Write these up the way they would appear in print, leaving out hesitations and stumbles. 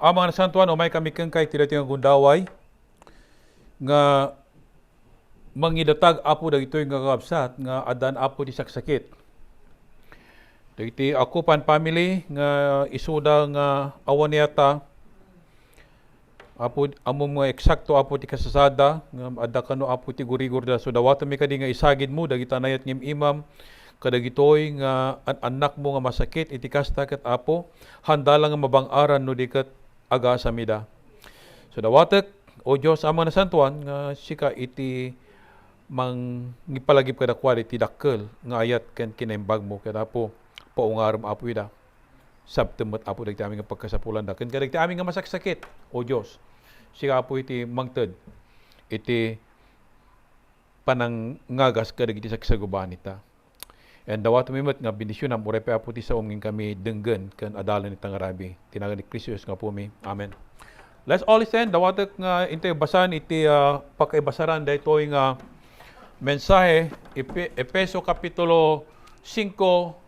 Amang nasantuan o may kami kang kay tira tingang gundaway nga mangidatag apo dagitoy nga kabsat nga adan apo di saksakit. Dagiti ako pan family nga isuda nga awan yata apo amo mga eksakto apo ti kasasada nga adda kano apo ti gurigor da so dawata mi kadi nga isagid mo dagita nayat ngim imam kadagitoy nga anak mo nga masakit iti kasta ket apo handa lang nga mabang-aran no diket aga sa mida. So dawatek o Dios amang nasantuan nga sika iti ngipalagip kada kwali ti dakkel nga ayat ken kinaimbag mo ket apo paungaram apo ida. Sabtemet apo dagiti amin nga pagkasapulan da ken kadagiti amin nga masaksakit o Dios. Sika apo iti mangted iti panangagas kadagiti saksaguban ita. And dawat mimet nga bendisyon am uray pa apo ti saom ngin kami denggen ken adalan itang arabi. Tinagan ni Kristo nga po mi. Amen. Let's all listen dawatek nga intay basan iti pakaibasaran daytoy nga mensahe Efeso kapitulo 5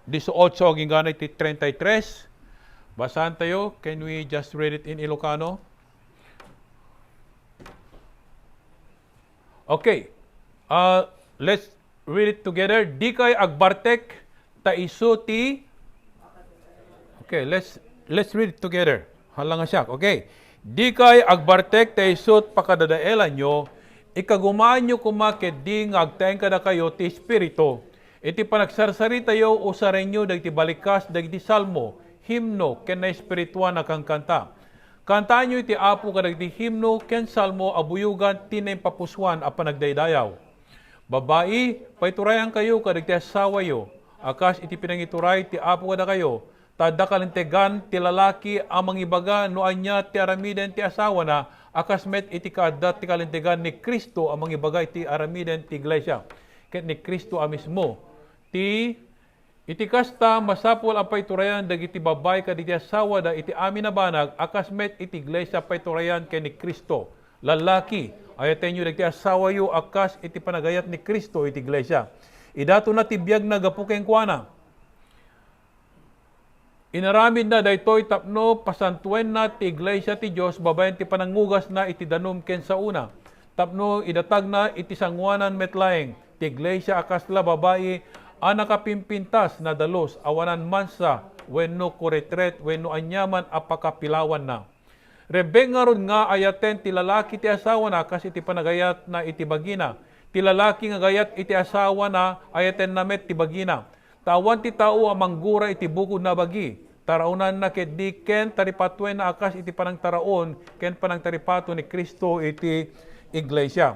18 hingga iti 33. Basahan tayo. Can we just read it in Ilocano? Okay. Let's read it together. Di kay agbartek ta isu ti. Okay, let's read it together. Halang nga siya. Okay. Di kay agbartek ta isu pakadadaelan nyo, ikagumaan nyo kumakit di nga agtaeng kada kayo ti Espiritu. Iti panagsarsari tayo usarin nyo dagiti balikas dagiti salmo, himno, ken na espirituan na kang kanta. Kantaan nyo iti apo kadagiti himno, ken salmo, abuyugan, tinay papuswan a panagdaydayaw. Babae, paiturayan kayo kadagiti asawa yo, akas iti pinangituray ti apo kada kayo, tada kalintegan ti lalaki amang ibaga no anya ti aramiden ti asawa na, akas met iti kaaddat ti kalintegan ni Kristo amang ibaga iti aramiden ti iglesia. Ket ni Kristo mismo iti kasta masapol ang paiturayan dagiti babay kaditi asawa da iti amin na banag akas met iti iglesia paiturayan ken ni Kristo. Lalaki ayaten nyo dagiti asawa yo akas iti panagayat ni Kristo iti iglesia. Idato na tibiyag na gapukeng kuana. Inaramid na daytoy tapno pasantuen na ti iglesia ti Dios babayen ti panangugas na iti danum ken sa una. Tapno idatag na iti sangwanan metlaeng ti iglesia akas la babae anakapimpintas na dalos awanan mansa wenno kuretret wenno anyaman apakapilawan na. Rebengaron nga ayaten ti lalaki ti asawa na kas iti panagayat na iti bagina. Ti lalaki nga gayat iti asawa na ayaten namet ti bagina. Tawan ti tao amanggura iti bukod na bagi. Taraunan na ket di ken taripatwen na akas iti panangtaraon ken panangtaripato ni Kristo iti iglesia.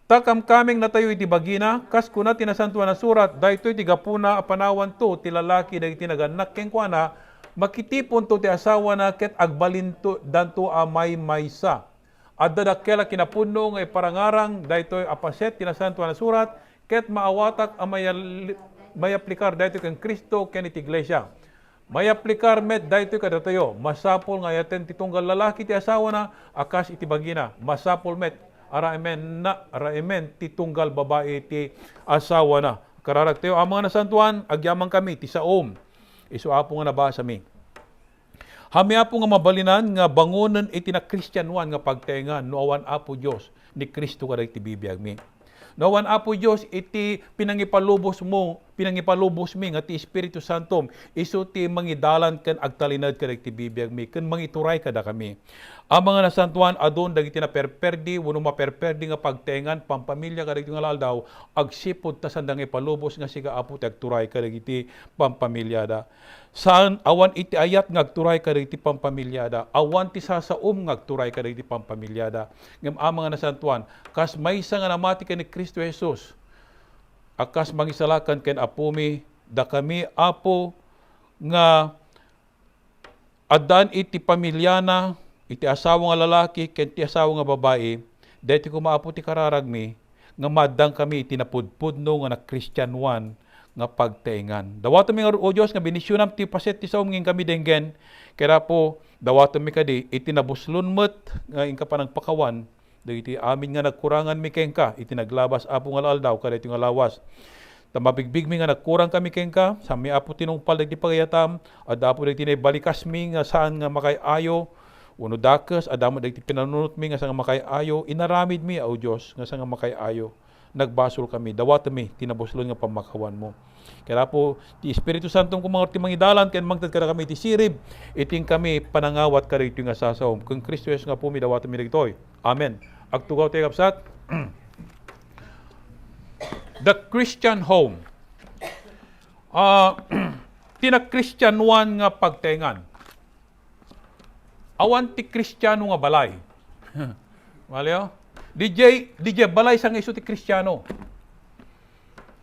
Takam kaming natayo iti bagina, kas kuna tinasantuan na surat, daytoy ti gapuna apanawan to, ti lalaki dagiti naganak ken kuana, makitipon to ti asawa na ket agbalin to danto amay maysa. Adda dakkela kinapunno nga iparangarang daytoy apaset tinasantuan na surat, ket maawatak a may aplikar daytoy ken Kristo ken iti iglesia. May aplikar met daytoy kadatayo, masapol nga yaten ti tunggal lalaki ti asawa na, akas iti bagina, masapol met araimen ti tunggal babae ti asawa na. Kararag tayo, ang mga nasantuan, agyamang kami, ti saom. Isu apo nga nabasa mi. Hami apo nga mabalinan, nga bangunan iti na Kristyanuan nga pagtaingan, no awan apo Diyos, ni Kristo kadag ti bibiyag mi. No awan apo Diyos, iti pinangipalubos mi, nga ti Espiritu Santo, isu ti mangidalan ken agtalinad kadag ti bibiyag mi, ken mangituray kada kami. Ang mga nasantuan adon dagiti na perperdi wenno maperperdi nga pagtengan pampamilya kadagiti nga laldaw agsipud ta sandang ipalubos nga siga apo ti agturay kadagiti pampamilya da. Saan awan iti ayat nga agturay kadagiti pampamilya da. Awan ti sasaom nga agturay kadagiti pampamilya da. Ngem ang mga nasantuan kas maysa nga namati ken ni Kristo Jesus. Akas mangisalakan ken apumi da kami apo nga adan iti pamilyana iti asawa nga lalaki ken ti asawa nga babae, daytoy kumaapo ti kararagmi nga maddang kami iti napudpudno nga na Kristyanuan nga pagtaingan. Dawaton mi nga o Dios nga binisyonam ti paset ti saom ngin kami denggen, kaya po dawaton mi kadi iti nabuslon met nga inka panagpakawan dagiti amin nga nagkurangan mi kenka iti naglabas apo nga aldaw kadaytoy nga lawas. Tamabigbig mi nga nagkurang kami kenka, sami apo tinungpal dagiti pagayatam, adda apo dagiti balikas mi nga saan nga makayayo Uno dakas, adamo dagiti pinanunot mi nga sa nga makay-ayo, inaramid mi, o Diyos, nga sa nga makay-ayo. Nagbasol kami, dawat mi, tinabuslon nga pamakawan mo. Kaya po, ti Espiritu Santo kung mga mangidalan, kaya magtad ka kami ti sirib, iting kami panangawat ka rito nga sasawom. Kung Kristo Yesus nga po, mi dawat mi dagitoy. Amen. Agtugaw tayo kapsat. The Christian home. Tina-Christianuan nga pagtengan. Awan ti Kristiyano nga balay. Wala DJ balay sang iso ti Kristiyano.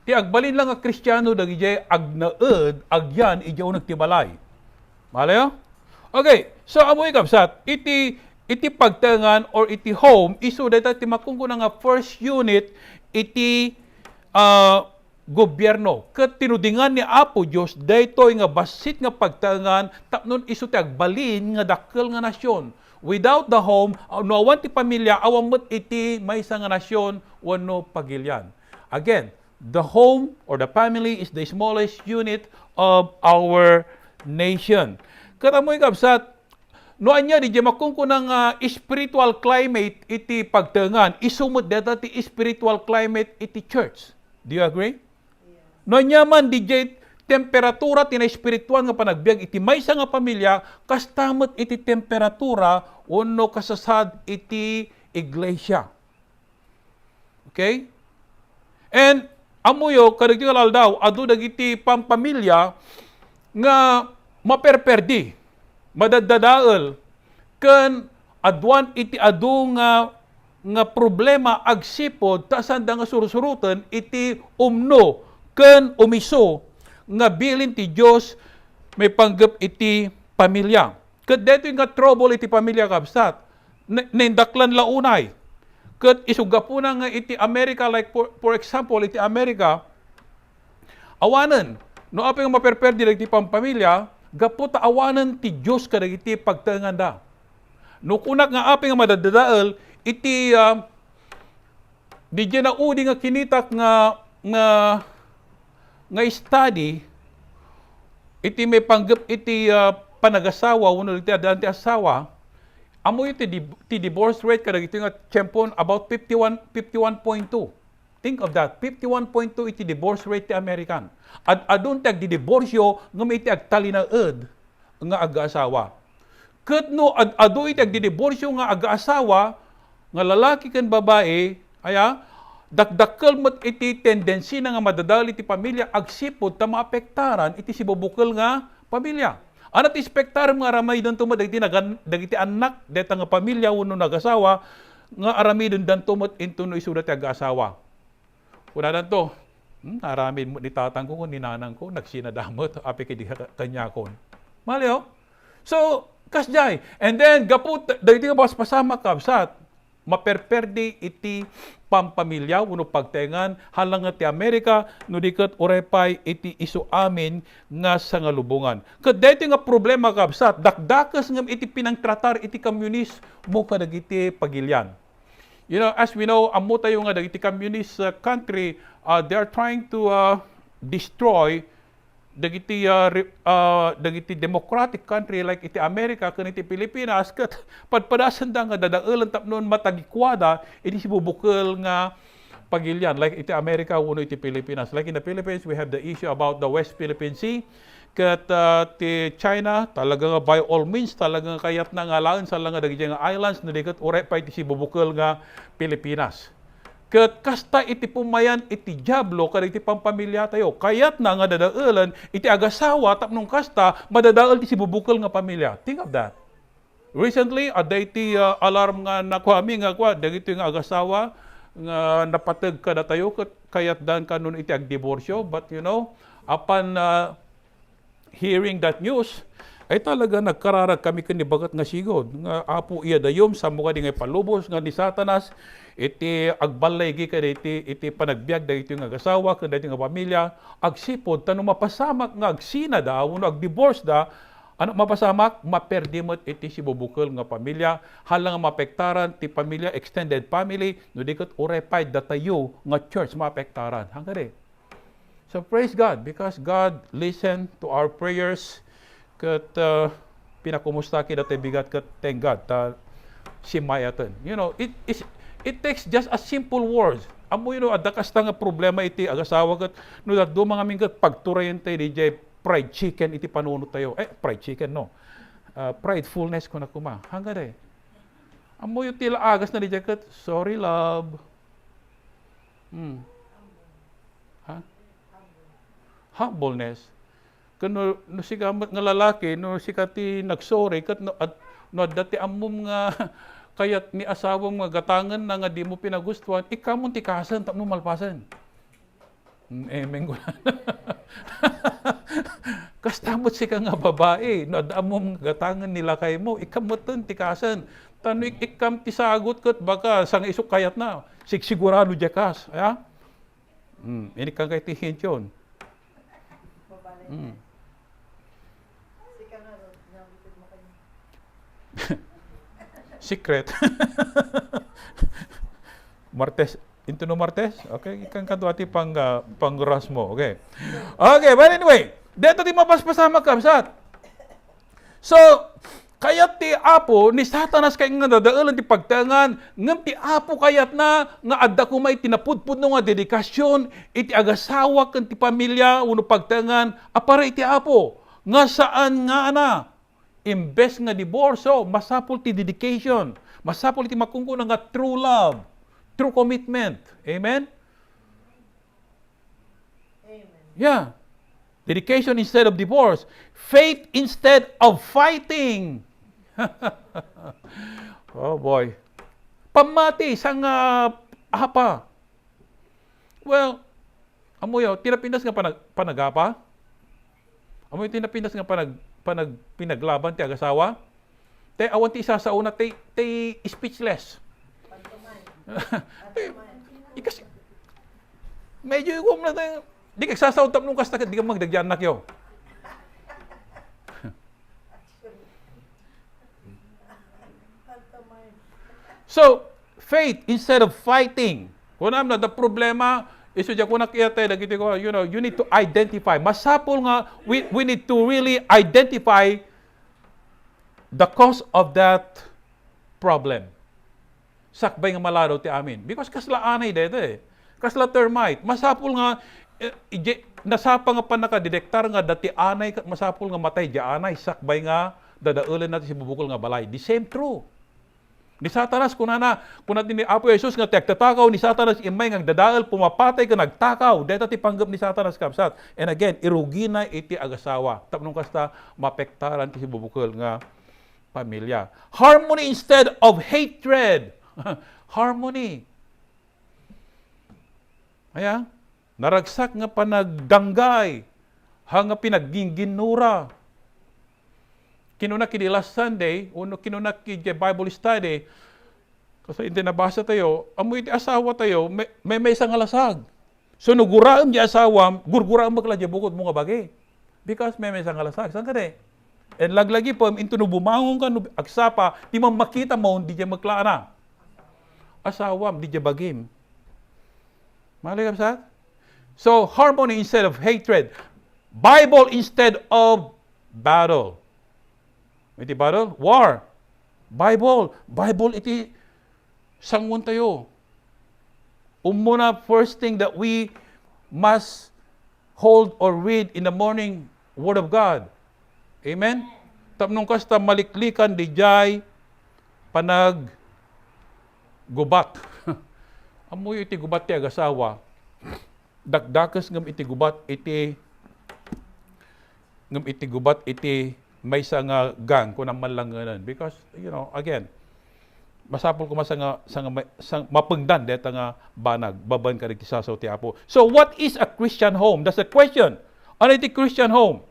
Ti agbalin lang nga Kristiyano DJ agnaed agyan ijaw nagtibalay. Wala Okay, so amoy kapsat iti pagtengan or iti home iso data ti makungko nga first unit iti gobyerno. Ket tinudingan ni Apo Dios daytoy nga basit nga pagtangan tapnon isu ti agbalin nga dakkel nga nasyon. Without the home, no awan ti pamilya awan met iti maysa nga nasyon wenno pagilyan. Again, the home or the family is the smallest unit of our nation. Ket amoy kapsat no anya di makungko nga spiritual climate iti pagtangan isumot data ti spiritual climate iti church. Do you agree? No nyaman DJ temperatura tina espirituan nga panagbiag iti maysa nga pamilya kastamot iti temperatura wenno kasasad iti iglesia. Okay? And amuyo kadagiti aldaw adu dagiti pampamilya nga maperperdi, madadadael ken adwan iti adu nga problema agsipod tasanda nga surusurutan iti umno ken umiso nga bilin ti Dios may panggep iti pamilya. Ket dito nga trouble iti pamilya kapsat. Nindaklan launay. Ket isugapuna nga iti America like for example iti America awanen no apay nga maperperdi iti pamilya gapu ta awanen ti Dios kadagiti pagtengan da. No kunak nga apay nga madadadael iti di na udi nga kinitak nga study iti may panggap iti panagasawa wenno iti adanti asawa amo iti ti divorce rate kadagiti nga tiyempon about 51.2. Think of that, 51.2 iti divorce rate ti American. Adun ti agdidiborsyo nga may iti agtalinaed nga aga-asawa. Ket no adu iti agdidiborsyo nga aga-asawa nga lalaki ken babae dakdakkel met iti tendency na nga madadali iti pamilya agsipod ta maapektaran iti sibubukkel nga pamilya. Anat ispektaran nga aramidon tumod dagiti anak deta nga pamilya wenno nagasawa nga aramidon danto met into no isuda ti aga-asawa. Kunadan to, aramid mo ni tatang ko ni nanang ko nagsinadamot api kidi kanyakon. Maliw. So kasjay. And then gaput dagiti nga pasama kapsat maperperdi iti pampamilya wenno pagtengan halang ti Amerika no diket orepay iti isu amin nga sangalubongan. Ket daytoy nga problema kapsat dakdakas ngem iti pinangtratar iti komunismo kadagiti pagilyan. You know, as we know, amo tayo nga dagiti communist country, they are trying to destroy dagiti democratic country like iti Amerika ken iti Pilipinas ket padpadasan da nga dadaelan tapnon matagikwada iti sibubukkel nga pagilyan like iti Amerika wenno iti Pilipinas. Like in the Philippines we have the issue about the West Philippine Sea ket ti China talaga nga by all means talaga kayat na nga laen sa nga dagiti nga islands no diket ore pa iti sibubukkel nga Pilipinas. Ket kasta iti pumayan iti diablo kadagiti pampamilya tayo. Kayat na nga dadaelan iti agasawa tapnong kasta madadael ti sibubukkel nga pamilya. Think of that. Recently aday ti alarm nga nakuami nga dagiti nga agasawa nga napateg kada tayo ket kayat dan kanon iti agdiborsyo but you know upon hearing that news ay talaga nagkararag kami kanibagat nga sigod nga apo iya dayom sa mga di nga palubos nga ni Satanas iti agbalay gi kada iti panagbiag dagiti nga agasawa ken dagiti nga pamilya agsipod tanong mapasamak nga agsina da wenno agdivorce da ano mapasamak maperdi met iti sibubukkel nga pamilya halang mapektaran ti pamilya extended family no diket orepay datayo nga church mapektaran hanggaday. So praise God because God listened to our prayers ket pinakumusta kita tayo bigat kat thank God ta si mayatan. You know, it takes just a simple words. Amo yun, adakas nga problema iti agasawa kat no dat do mga minggat pagturayan tayo DJ fried chicken iti panunod tayo. Fried chicken no. Pridefulness ko na kuma. Hangga de. Amo yung tila agas na DJ kat sorry love. Ha? Humbleness. Kano no siga nga lalaki no sikati nagsorry kat no dati amom nga kayat ni asawang mga gatangan na nga di mo pinagustuhan, ikamon tikasan, tapno malpasan. Menggo. Kastamot si ka nga babae, no adamom gatangan nila kay mo, ikamoton tikasan. Tano ikam tisagot kat baka sang isok kayat na, sigurado jakas. Ya? Ini kang kay tihin yun. Secret. Martes, into no Martes? Okay, ikan kanto ati pangguras mo. Okay. Okay, but anyway, dito di mapaspasama kamsat. So, kayat ti apo ni Satanas kay nga dadaalan ti pagtangan, ngem ti apo kayat na nga adda ko may tinapudpud no nga dedikasyon iti agasawa ken ti pamilya uno pagtangan apara iti apo nga saan nga ana imbes nga diborso, masapul ti dedication, masapul ti makungkuna nga true love, true commitment. Amen? Amen. Yeah. Dedication instead of divorce. Faith instead of fighting. Oh boy. Pamati sang apa. Well, amoy tinapindas nga panagapa. Amoy tinapindas nga pinaglaban ti agasawa. Te awan ti isa sa una te speechless. Ikas medyo yung na tayo. Di kagsasaw tap nung kasta di ka magdagyan na kyo. So, faith instead of fighting. Kung na the problema, iso dyan ko nakiyate, nagiti ko, you need to identify. Masapol nga, we need to really identify the cause of that problem. Sakbay nga maladaw ti amin. Because kasla anay dito eh. Kasla termite. Masapol nga, nasapa nga pa nakadidektar nga dati anay, masapol nga matay di anay, sakbay nga, dadaulan natin si bubukol nga balay. The same true. Ni Satanas kunana ni Apo Jesus nga tektatakaw ni Satanas imay nga dadaal pumapatay ka nagtakaw deta ti panggap ni Satanas kapsat. And again, irugi na iti agasawa. Tapno kasta mapektaran ti bubukol nga pamilya. Harmony instead of hatred. Harmony. Aya, naragsak nga panagdanggay hanga pinagginginura. Kinunak last Sunday, kinunak Bible study, kasi hindi nabasa tayo, amoy iti asawa tayo, may isang alasag. So, nuguraan di asawa, gurguraan magla di bukod mo nga bagay. Because may isang alasag. Saan ka de? And laglagi po, into bumangon ka, agsapa, di man makita mo, di di maglaana. Asawam, di di bagim. Maligam sa? So, harmony instead of hatred. Bible instead of battle. Iti battle? War. Bible. Bible iti sangwon tayo. Umuna first thing that we must hold or read in the morning, Word of God. Amen? Tapnong kasta maliklikan di jay panag gubat. Amoy iti gubat ti agasawa. Dakdakas ngam iti gubat iti may sa nga gang kung naman lang ganun. Because, again, masapol ko masanga mapengdan deta nga banag, baban ka rin kisasaw ti Apo. So, what is a Christian home? That's the question. Ano iti Christian home?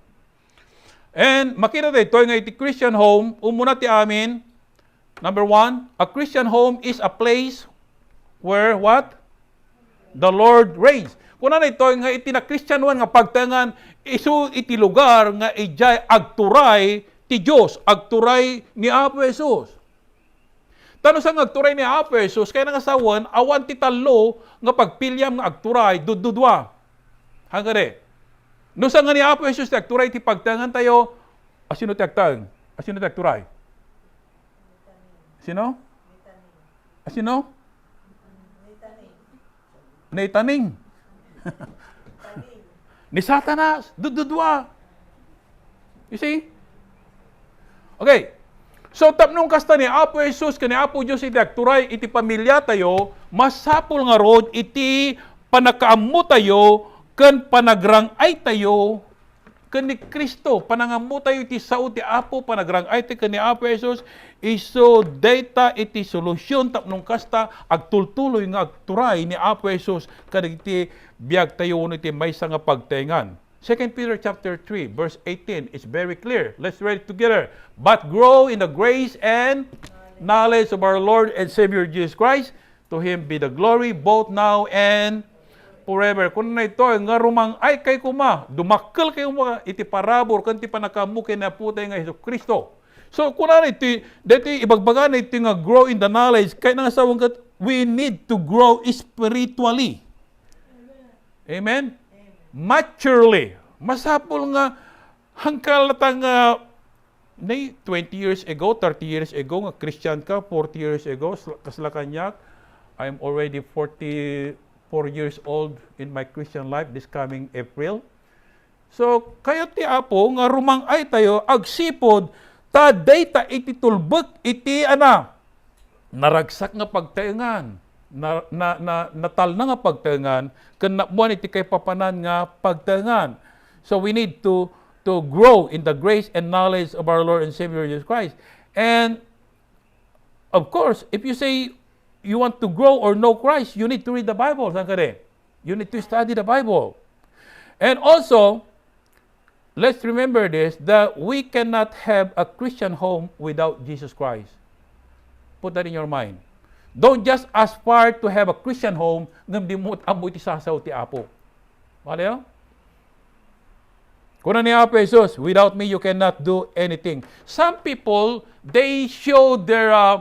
And makita tayo nga iti Christian home, umuna ti amin, number 1, a Christian home is a place where what? The Lord reigns. Kung ano ito nga iti na Christian one nga pagtangan, isu iti lugar nga ijay agturay ti Diyos, agturay ni Apo Jesus. Tano sa agturay ni Apo Jesus, kaya nangasawan, awan ti talo nga pagpilyam nga agturay, dududwa. Hanggang no sa nga ni Apo Jesus, ti agturay ti pagtangan tayo, asino ti agtang? Sino nagturay? Sino? Sino? Naitaning. Ni Satanas. Dududwa. You see? Okay. So, tapnong kasta ni Apo Jesus, kani Apo Diyos iti agturay, iti pamilya tayo, masapul nga rod, iti panakaamu tayo, ken panagrangay tayo, ken ni Kristo, panangamu tayo iti sao ti Apo, panagrangay tayo ken ni Apo Jesus, iso data iti solusyon tapnong kasta, agtultuloy nga agturay ni Apo Jesus, ken iti biag tayo iti maysa nga pagtaengan. 2 Peter chapter 3, verse 18 is very clear. Let's read it together. But grow in the grace and knowledge of our Lord and Savior Jesus Christ. To Him be the glory both now and forever. Kung na ito, nga rumang ay kay kuma, dumakkel kayo mga iti parabor, kanti panakamukin na putay nga Hesus Kristo. So, kung na ito, dito ibagbaga na ito nga grow in the knowledge, kaya nga sawang we need to grow spiritually. Amen? Maturely. Masapol nga hangkalata nga 20 years ago, 30 years ago nga Christian ka, 40 years ago kasla kanyak. I'm already 44 years old in my Christian life this coming April. So kayo ti Apo nga rumangay tayo agsipod ta data iti tulbek iti naragsak nga pagtaengan. Natal na nga pagtaengan, ken nabuan iti kay papanan nga pagtaengan. So we need to grow in the grace and knowledge of our Lord and Savior Jesus Christ. And of course, if you say you want to grow or know Christ, you need to read the Bible. You need to study the Bible. And also, let's remember this, that we cannot have a Christian home without Jesus Christ. Put that in your mind. Don't just aspire to have a Christian home ngam di mo amo iti sasaw ti Apo. Malayo? Kuna ni Apo Jesus, without me you cannot do anything. Some people, they show their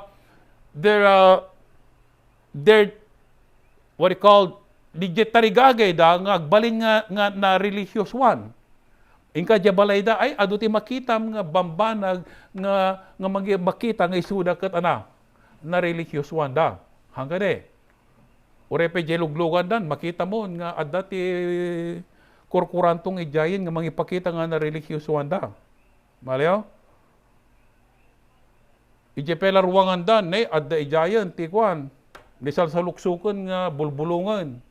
what you call digitarigagay da nga agbalin nga na religious one. Inka jabalay da ay adu ti makitam nga bambanag nga makita nga isuda ket na religious one da. Hanggang urepe jeluglugan dan, makita mo nga adda ti kurkurantong ijayin nga mangipakita nga na religious one da. Malayo? Ijepela ruwangan dan, adda ijayin, ti kwan. Nisal sa luksukan nga bulbulungan.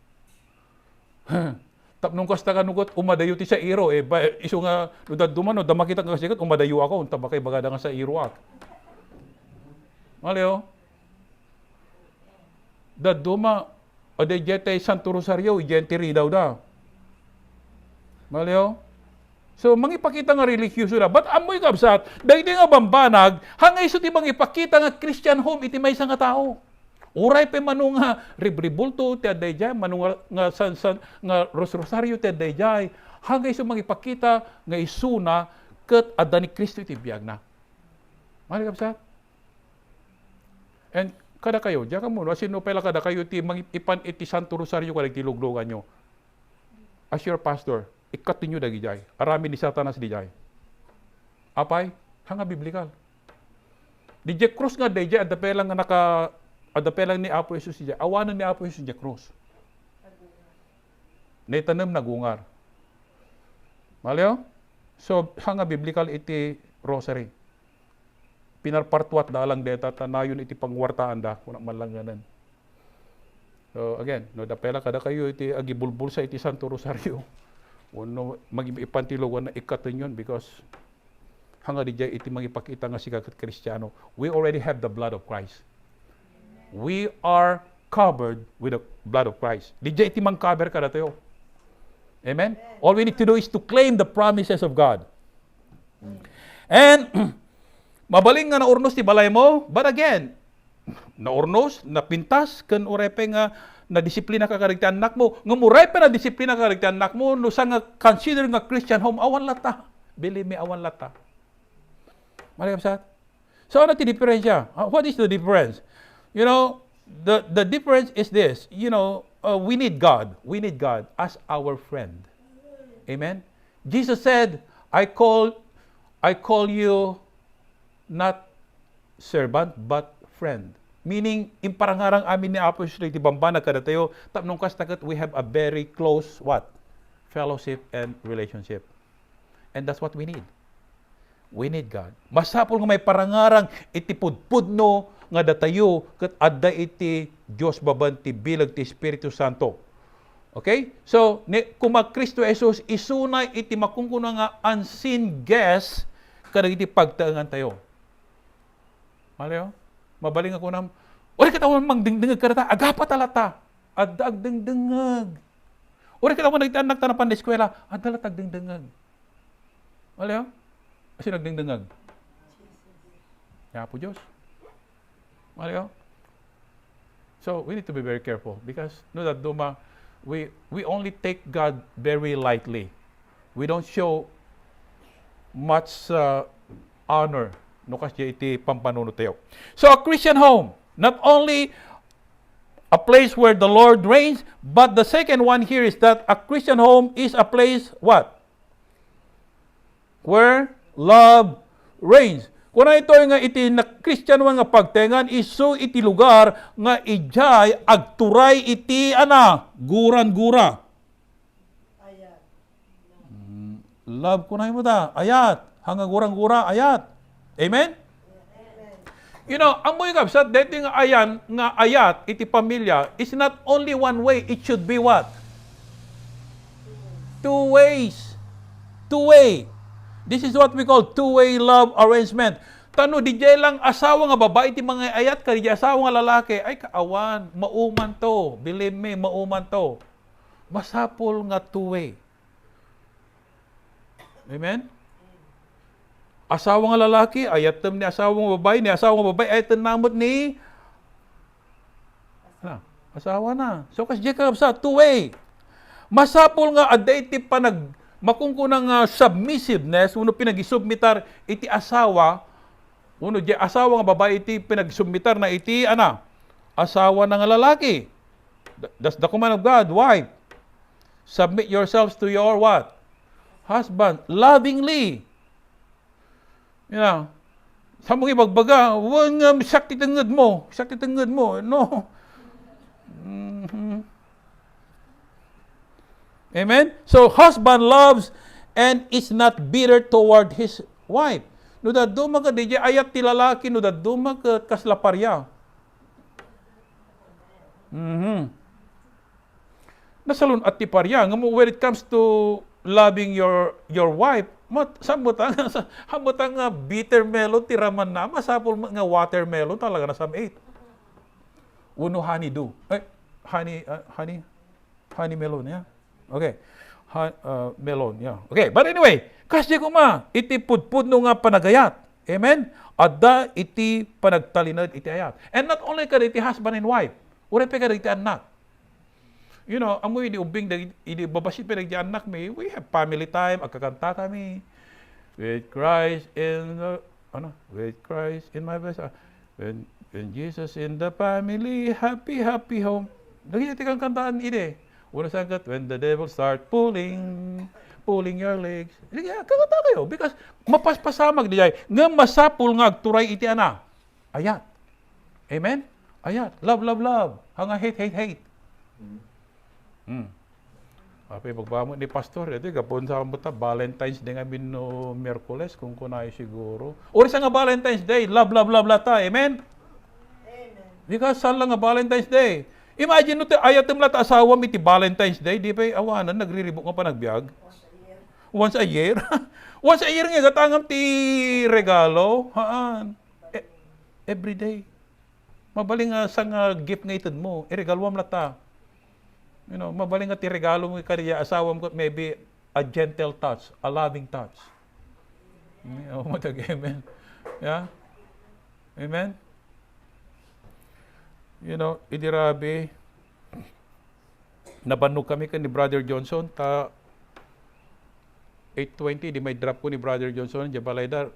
Tapnong kasta kanugot, umadayo ti sa iro. Iso nga, nudad dumano, damakita nga sikat, umadayo ako, unta bakay bagada nga sa iro ak. Malayo? Daduma, o de jete Santo Rosario, ijentiri daw da. Malayo? So, mangipakita nga religious da. But amoy kapsat, dahil nga bambanag, hangay so ti mangipakita nga Christian home, iti may nga tao. Uray pe manu nga ribribulto, ti aday jay, manu nga nga Rosario, ti aday jay. Hangay so mangipakita nga isuna, ket adda ni Kristo iti biyag na. Malayo kapsat? And kada kayo, diya ka muna, sino pala kada kayo ipan iti Santo Rosario kada tiluglugan nyo. As your pastor, ikat ninyo dagi jay. Arami ni Satanas di jay. Apay, hanga biblikal. Di jay cross nga di jay, adda pelang ni Apo Jesus di jay. Awanan ni Apo Jesus di cross. Naitanam nagungar. Malayo? So, hanga biblikal iti rosary. Pinarpartuat da lang deta tanayon iti pangwartaan da kuna malanganan. So again, no dapela kada kayo iti agibulbul sa iti Santo Rosario. Uno magipantilogan na ikaton yun because hanga di jay iti magipakita nga siga ket Kristiyano. We already have the blood of Christ. We are covered with the blood of Christ. Di jay iti mang-cover kada tayo. Amen? All we need to do is to claim the promises of God. And mabaling nga naurnos ti balay mo, but again, naurnos, napintas, kan urepe nga na-disiplina ka karigti anak mo, nga urepe na disiplina ka karigti anak mo, no sa nga consider nga Christian home, awan lata. Believe me, awan lata. Maligam sa? So, ano ti diferensya? What is the difference? You know, the difference is this, you know, we need God. We need God as our friend. Amen? Jesus said, I call you not servant, but friend. Meaning, imparangarang amin ni Apostol iti bambanag kada tayo, tapnong kastagat, we have a very close, what? Fellowship and relationship. And that's what we need. We need God. Masapol nga may parangarang iti pudpudno nga datayo ket adda iti Dios babanti bilag ti Espiritu Santo. Okay? So, kung mag-Kristo Jesus, isunay iti makungkuna nga unseen guest kada iti pagtaangan tayo. Malayo? Mabaling ako na, ori katawan magdingdingag ka na ta, agapa talata, adda agdingdingag. Ori katawan nagtanak tanapan na eskwela, adda latag dingdingag. Malayo? Kasi nagdingdingag. Kaya po Diyos. Malayo? So, we need to be very careful because no that duma, we only take God very lightly. We don't show much honor no kasi iti pampanunod tayo. So a Christian home, not only a place where the Lord reigns, but the second one here is that a Christian home is a place what? Where love reigns. Kung ito nga iti na Christian nga pagtengan, iso iti lugar nga ijay agturay iti guran-gura. Ayat. Love kunay mo ta, ayat. Hanga gurang-gura, ayat. Amen? Amen. You know, ang mga kapsat, dating nga ayat, iti pamilya, is not only one way, it should be what? Two ways. Two-way. This is what we call two-way love arrangement. Tano, di jay lang asawa nga babae, iti mga ayat ka, di jay asawa nga lalaki, ay kaawan, mauman to. Believe me, mauman to. Masapol nga two-way. Amen? Asawa nga lalaki, ayatem ni asawa nga babae, ayatem namot ni asawa na. So, kasi ka sa two-way. Masapol nga, aday iti makungkunang submissiveness, uno pinag-isubmitar iti asawa, uno di asawa nga babae iti pinag-submitar na iti, asawa na nga lalaki. That's the command of God. Wife, submit yourselves to your what? Husband, lovingly. You know, sa mong ibagbaga, huwag nga sakti tangad mo. No. Mm-hmm. Amen? So, husband loves and is not bitter toward his wife. No da duma ka DJ ayat ti lalaki, no da duma ka kaslaparya. Nasalun at ti parya. When it comes to loving your wife, samutang nga bitter melon tiraman na masapol nga watermelon talaga na sam 8. Uno honeydew. Honey melon, yeah. Okay. Melon, yeah. Okay, but anyway, kasi kuma iti pudpud no nga panagayat. Amen. Adda iti panagtalinod iti ayat. And not only ka iti husband and wife, uri pa ka iti anak. You know, amoy di ubing di babasit pa di anak mi, we have family time, agkakanta kami. With Christ in my best. When Jesus in the family, happy home. Nagiti kang kantaan ide. Una sagat, when the devil start pulling your legs. Kakanta kayo because mapaspasamag dijay nga masapul nga agturay iti ana. Ayat. Amen? Ayat. Love. Hanga hate. Ape pagbamo ni pastor ito gapon sa buta Valentine's Day nga no Miyerkules kung kunay siguro. Ori sa nga Valentine's Day, love ta. Amen. Amen. Because saan lang nga Valentine's Day. Imagine no te ayatem lat asawa mi ti Valentine's Day, di pa awanan nagriribok nga pa nagbiag. Once a year. Once a year nga gatangam ti regalo. Haan. Every day. Mabaling nga sang gift nga ited mo, iregalwam lata. You know, mabaling nga ti regalo mo kariya asawa mo maybe a gentle touch, a loving touch. Amen. Yeah? Amen? You know, idirabi, nabanog kami ni Brother Johnson, 8:20, di may drop ko ni Brother Johnson, di balaydar,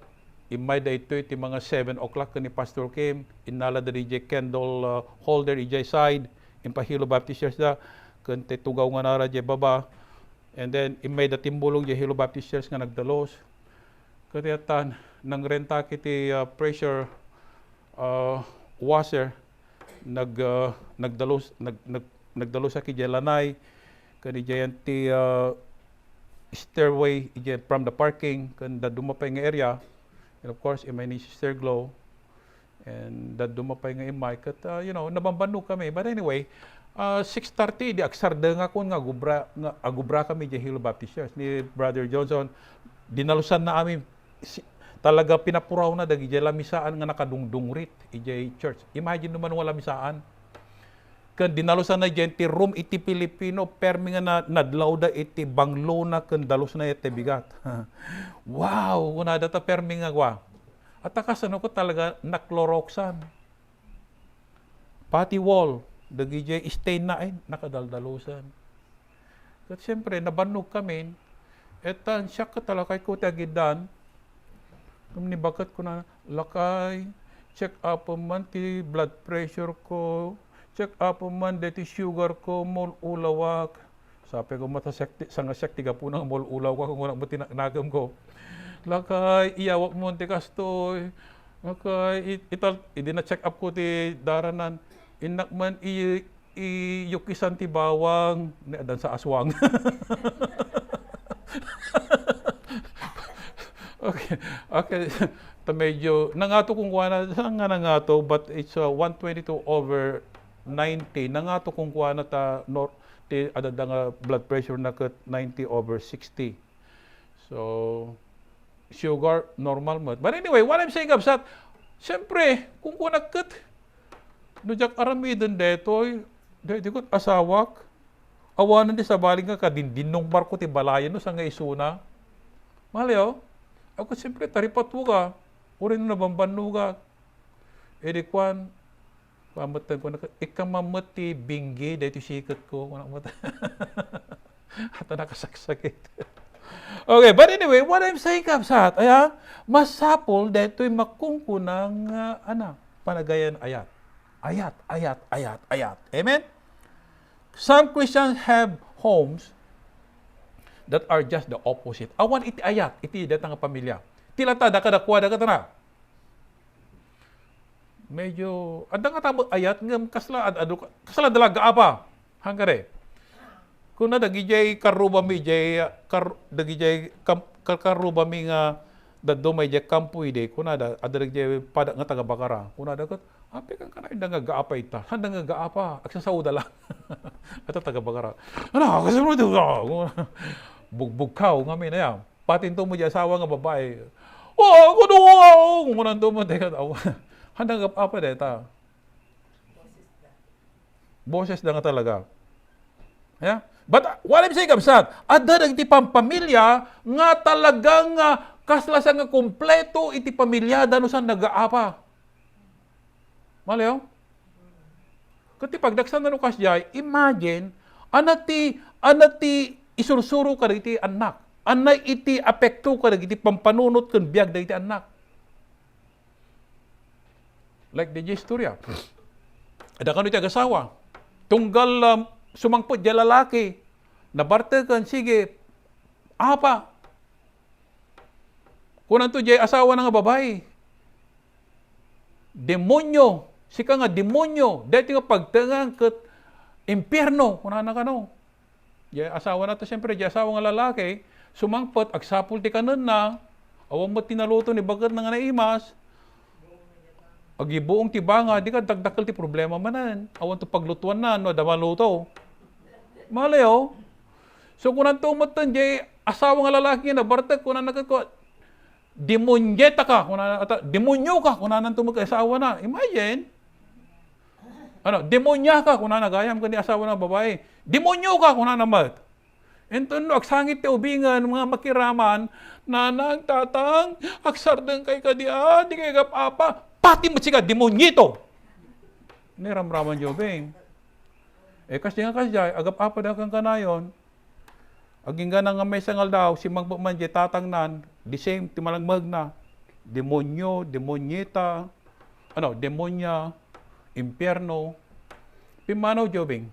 imay da ito, iti mga 7 o'clock ni Pastor Kim, inala da DJ candle holder, ijay side, impahilo Baptist Church da, kante tugaw nga nara di baba, and then imay da timbulong di Hilo Baptist Church nga nagdalos, katiyatan, nang renta kiti pressure washer nagdalo sa kijelanay kani jayanti stairway from the parking kan dumapay nga area, and of course imay ni Sister Glow and dumapay nga imay kat nabambano kami, but anyway 6:30 di aksarda nga kun nga agubra kami di Hill Baptist Church ni Brother Johnson, dinalusan na amin talaga pinapuraw na dagi jay lamisaan nga nakadungdungrit ijay church. Imagine naman wala misaan. Kan dinalusan na ti room iti Pilipino permi nga nadlaw da iti banglo na kan dalos na iti bigat. Wow, una data permi nga wa. At akasano ko talaga nakloroksan. Pati wall dagi jay stain na nakadaldalusan. Kat siyempre nabanog kami. Etan siya ka talaga ko tagidan. Ni bakat ko na lakay, check up man ti blood pressure ko, check up man deti sugar ko, mol ulawak. Sabi ko mata sekti sanga sekti ga punang mol ulaw ko kung wala mo tinagam ko. Lakay iyawak mo ti kastoy. Lakay ital idi na check up ko ti daranan. Inak man yukisan ti bawang ni adan sa aswang. Okay. Medyo nangato kung kuha saan nga nangato, but it's 122/90. Nangato kung kuha na ta ti adada nga blood pressure na kat 90/60. So sugar normal mo. But anyway, what I'm saying kapsat, siyempre kung kuha na kat no jak aramidon detoy, di ko asawak. Awanan di sa baling nga kadindinong barko ti balayan no sa nga isuna. Malayo. Ako siyempre taripat ka. Uri na nabambano ka. Edi kwan, pamatan ko na, ikamamati binggi, dahito sikat ko. At nakasaksakit. Okay, but anyway, what I'm saying, kapsat, masapol dahito'y makungkunang, panagayan ayat. Ayat. Amen? Some Christians have homes that are just the opposite. Awan iti ayat, iti datang pamilya. Tilata, dakadakwa, dakatana. Medyo, adang katamo ayat, ngam kasla dalaga apa. Hangkare. Kung na dagijay karubami, dagijay karubami nga, dadumay jay kampuy de, kung na adagijay padak nga taga-bakara. Kung na dagat, api kang kanain nga gaapa ita. Handa nga gaapa, agsasauda lang. Ito taga-bakara. Kasunod ito. Bugbugkaw nga na yan. Patinto mo dyan, asawa nga babae. Ako doon nga! Kung nanto mo, handa nga apa deta. Boses na nga talaga. Yeah? But what I'm saying, kapsat, ada iti pampamilya nga talagang kaslasan nga kompleto iti pamilya dano sa nag-aapa. Malayo? Kasi pagdaksan na nukas jay, imagine, anati isursuro ka iti anak. Anay iti apekto ka iti pampanunot kan biag da iti anak. Like the istorya. Ada kan iti agasawa. Tunggal sumangpot di lalaki. Nabarte kan, sige, apa? Kunan to di asawa nga babae. Demonyo. Sika nga demonyo. Dahil nga pagtangang kat impyerno. Kunan na ka no. Di asawa na to siyempre. Di asawa nga lalaki. Sumangpot, agsapul ti kanan na. Awang mo tinaluto ni bagat na nga naimas. Agibuong tibanga, di ka dagdakal ti problema manan. Awan to paglutuan na, no, damaluto. Malayo. So kung nanto umatan, di asawa nga lalaki na, bartag, kung nanagad ko, demonyeta ka, demonyo ka, kung nanto mag-asawa na. Imagine. Demonya ka, kung nanagayam ka ni asawa ng babae. Demonyo ka, kung nanamad. Ento no, agsangit ti ubingan, mga makiraman, nanang, tatang, agsardang kay kadia, di kay gapapa, pati mo siya, demonyito. Niramraman jobeng. Kasi nga kasya, agap-apa na kang kanayon, aging nga nga may sangal daw, si magpaman di tatang nan, the same, timalangmag na, demonyo, demonyeta, demonya, impyerno, pimanaw jobeng.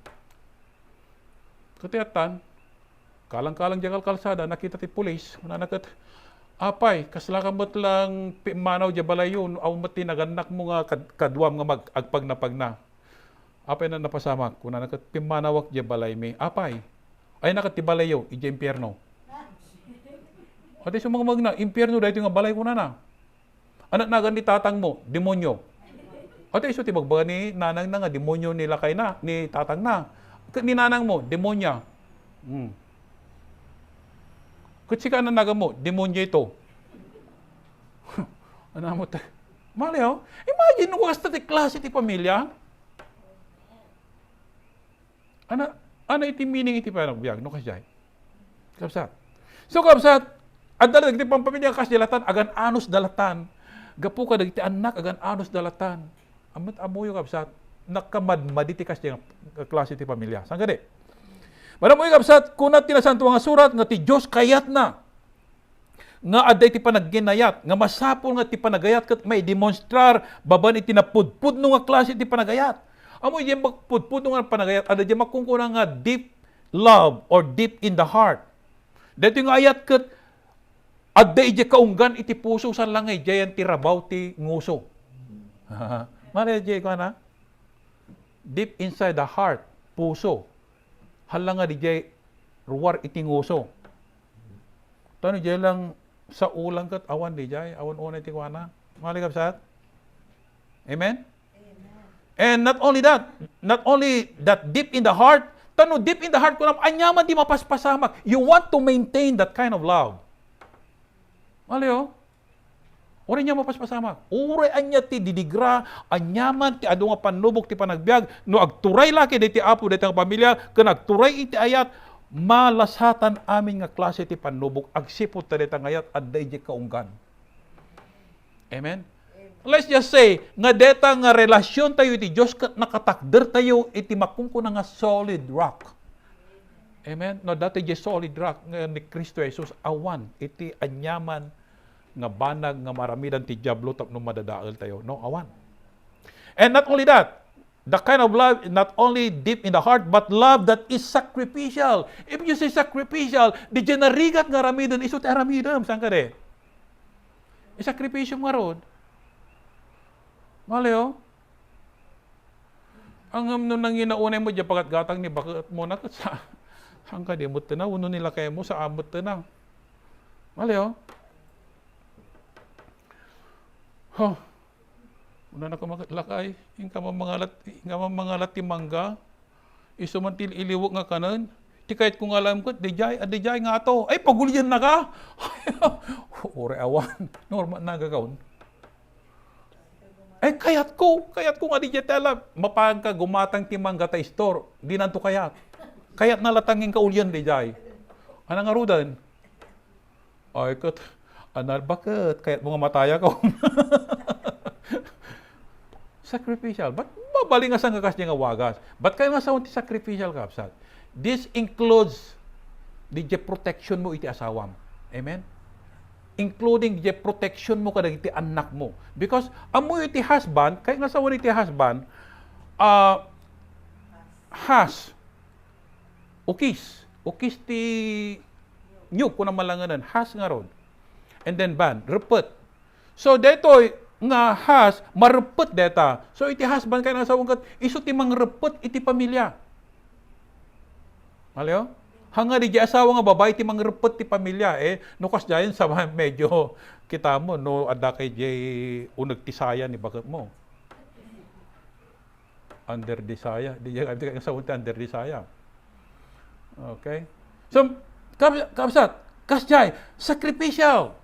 Katiatan, kalang-kalang jagal kalsada, nakita ti pulis, nakat, Apay, kaslakamot lang manaw di balay yun, aw mati naganak mo nga kadwam nga mag-agpag na pag na. Apay na napasamak, kuna nakat pimanawak di balay mi, apay. Ay nakatibalay yo, ije impyerno. Ate sumang magna, impyerno dahito nga balay ko na. Anak nagan ni tatang mo, demonyo. Ate iso ti magbaga ni nanang na nga, demonyo nila kay na, ni tatang na. Ni nanang mo, demonya. Kutsika na naga mo, demonyo ito. Ano mo tayo? Mali oh. Imagine, was ta ti klase ti pamilya. Ano iti meaning iti panagbiag? No kasjay? Kapsat. So kapsat, adala dagiti pampamilya kas dalatan, agan anos dalatan. Gapu ka dagiti anak, agan anos dalatan. Amat amuyo kapsat, nakamadmadi ti kas klase ti pamilya. Saan gani? Madamo yung kapsat, kunat tinasanto nga surat, nga ti Diyos kayat na. Nga aday ti panagginayat, nga masapol nga ti panagayat, kat may demonstrar, baban iti napudpud no nga klase ti panagayat. Amo yung magpudpud no nga panagayat, aday yung makungkuna nga deep love or deep in the heart. Dito yung ayat kat, aday yung kaunggan iti puso sa langay, jayan ti rabaw ti nguso. Mali jay ko na? Deep inside the heart, puso. Hala nga di jay ruwar itinguso. Tano jay lang sa ulang kat awan di jay, awan unay ti kuana. Maligap sat? Amen? Amen? And not only that deep in the heart, tano deep in the heart ko na, anyaman di mapaspasamak. You want to maintain that kind of love. Maliyo? Uri niya mapaspasamak. Uri anya ti didigra, anyaman ti adu nga panlubok ti panagbiag, no agturay laki diti apo diti ang pamilya, ken agturay iti ayat, malasatan amin nga klase ti panlubok, agsipot ta diti ang ayat, adday di kaunggan. Amen? Let's just say, nga deta nga relasyon tayo iti Diyos, nakatakder tayo iti makungkuna nga solid rock. Amen? No, dati di solid rock nga ni Kristo Jesus, awan, iti anyaman, nga banag nga maramidan ti diablo tapno madadael tayo. No, awan. And not only that, the kind of love not only deep in the heart, but love that is sacrificial. If you say sacrificial, di dyan narigat nga ramidan, iso ti aramidam. Saan ka de? Isakripisyo nga rod. Mali oh. Ang nung nanginaunay mo dyan, pagat gatang ni bakit mo na, saan ka de? Mut na, uno nila kayo mo, sa amot na. Mali oh. Oh, una na ko makalakay, ingka mangalat ti mangga, isumantil iliwok nga kanan, ti kahit kung alam ko, adijay nga to, ay pagulyan na ka! Ure awan, normal na gagawin. Ay kayat ko nga adijay tala, mapang ka gumatang ti mangga ta store, di nanto kayat. Kayat na latangin ka ulyan dijay. Anang arudan? Ay kat, anal bakit? Kaya't mga mataya ko. Sacrificial. Ba't mabaling nga kakas niya nga wagas? Ba't kayo nga sawang ti sacrificial kapsat? This includes the protection mo iti asawam. Amen? Including the protection mo kada iti anak mo. Because amo iti husband, kayo nga sawang iti husband, has, ukis ti nyug kung na malanganan, has nga ron. And then ban, repet. So detoy nga has marepet deta. So iti husband kay nasawang kat isu ti mangrepet iti pamilya. Aliyo? Hanga di asawa nga babae ti mangrepet ti pamilya no kas dayon sa medyo kita mo no adda kay jay uneg ti saya ni bakit mo. Under desire, di jay kay sa under desire. Okay? So kapsat, kas jay sacrificial.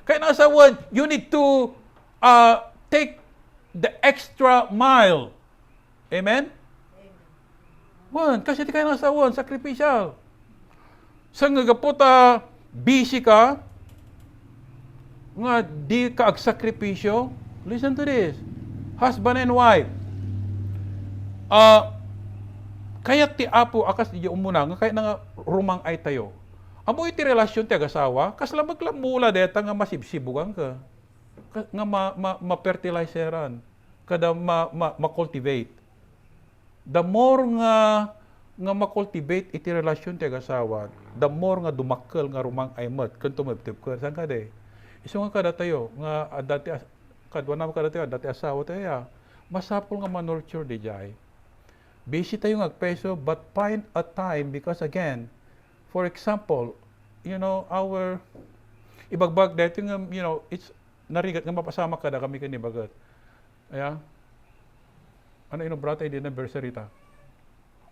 Kaya nasawan, you need to take the extra mile. Amen? Kasi di kayo nasawan, sacrificial. Sa nga gaputa, busy ka, nga di ka ag-sakripisyo, listen to this. Husband and wife. Kaya ti apo akas di umuna, nga kaya nga rumang ay tayo. Amo iti relasyon ti agasawa, kasla maglamula deta nga masibsibugan ka. Nga ma-fertilizeran, kada ma-cultivate. The more nga makultivate iti relasyon ti agasawa, the more nga dumakkel nga rumang aymat, kan tumabtib ka, saan ka de? Iso nga kada tayo, nga dati, kadwa naman kada tayo, dati asawa tayo, masapol nga manurture di jay. Busy tayo ngagpeso, but find a time, because again, for example, our ibagbag dito nga, it's narigat nga mapasama kada kami kanibagat. Aya, ano brata hindi na berserita?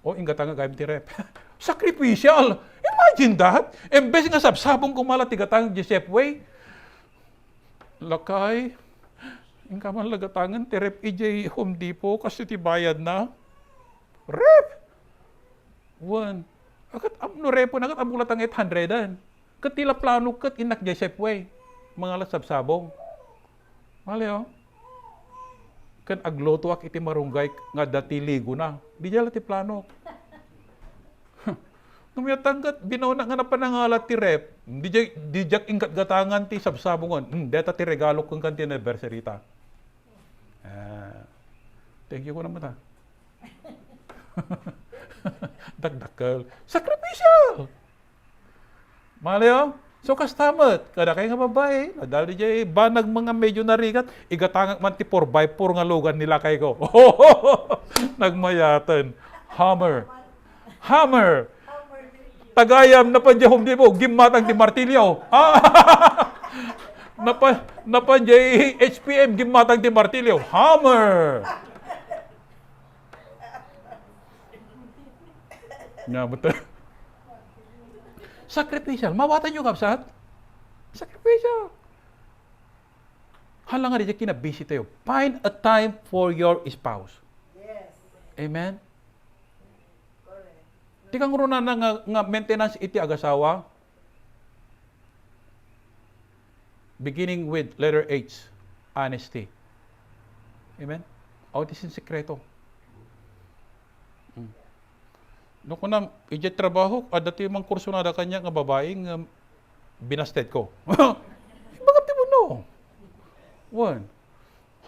O ingata nga gayam ti rep. Sacrificial! Imagine that! Embes nga sabsabong kumala tigatang Joseph Way. Lakay, ingka man lagatangan ti rep EJ Home Depot kasi ti bayad na. Rep! One. Akat no repo na kat amulat ang 800-an. Kat tila plano kat inak Joseph Way. Mga sabsabong. Mali kan agloto ak iti marunggay nga dati ligo na. Di jala ti plano. Numayatanggat, binauna nga na panangalat ti rep, di jak ingkat gatangan ti sabsabungon. Deta ti regalo kong kanti na berserita. Thank you ko naman Dagdakkel. Sacrificial! Mali So kastamat, kada kayo nga babae, dahil di banag mga medyo narigat, igatangak man ti 4x4 nga lugan nila kay ko. Nagmayatan. Hammer. Tagayam na panja Home Depot, gimatang ti martilyo. Napanja HPM, gimatang ti martilyo. Hammer. Nga betul. Sacrificial. Mawatan nyo kapsat? Sacrificial. Halang nga rin kinabisi tayo. Find a time for your spouse. Yes. Amen? Correct. Di kang runa na nga maintenance iti agasawa. Beginning with letter H. Honesty. Amen? Ito sin sekreto. No kunam ije trabaho adati mang kurso na da kanya nga babaeng binasted ko. Bakit mo no? One.